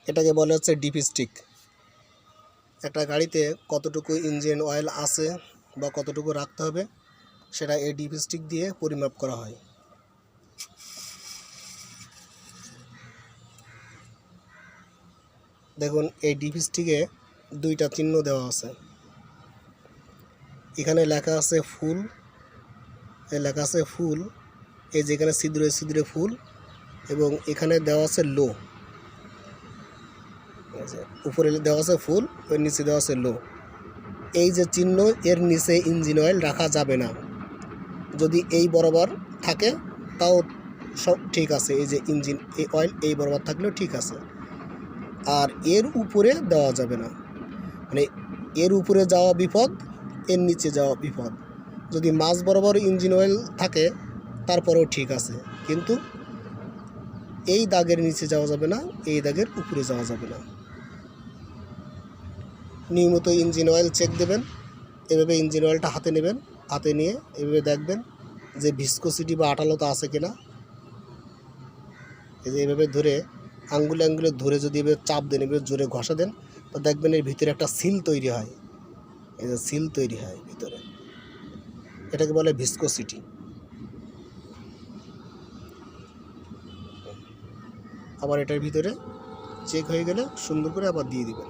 এটাকে বলে হচ্ছে ডিপস্টিক। একটা গাড়িতে কতটুকু ইঞ্জিন অয়েল আছে বা কতটুকু রাখতে হবে সেটা এই ডিপস্টিক দিয়ে পরিমাপ করা হয়। দেখুন এই ডিপস্টিকে দুইটা চিহ্ন দেওয়া আছে। এখানে লেখা আছে ফুল, লেখা আছে ফুল, এই যেখানে ছিদ্রে ছিদ্রে ফুল, এবং এখানে দেওয়া আছে লো। উপরে দেওয়া আছে ফুল, ওর নিচে দেওয়া আছে লো। এই যে চিহ্ন, এর নিচে ইঞ্জিন অয়েল রাখা যাবে না। যদি এই বরাবর থাকে তাও সব ঠিক আছে, এই যে ইঞ্জিন এই অয়েল এই বরাবর থাকলেও ঠিক আছে। আর এর উপরে দেওয়া যাবে না, মানে এর উপরে যাওয়া বিপদ, এর নিচে যাওয়া বিপদ। যদি মাঝ বরাবর ইঞ্জিন অয়েল থাকে তারপরেও ঠিক আছে, কিন্তু এই দাগের নিচে যাওয়া যাবে না, এই দাগের উপরে যাওয়া যাবে না। নিয়মিত ইঞ্জিন অয়েল চেক দেবেন। এভাবে ইঞ্জিন অয়েলটা হাতে নেবেন, হাতে নিয়ে এভাবে দেখবেন যে ভিসকোসিটি বা আঠালোতা আছে কিনা। এই যে এভাবে ধরে আঙ্গুলে আঙ্গুলে ধরে যদি এভাবে চাপ দেন, এভাবে জোরে ঘষা দেন, তো দেখবেন এর ভিতরে একটা সিল তৈরি হয়। এই যে সিল তৈরি হয় ভিতরে, এটাকে বলে ভিসকোসিটি। আবার এটার ভিতরে চেক হয়ে গেলে সুন্দর করে আবার দিয়ে দিবেন।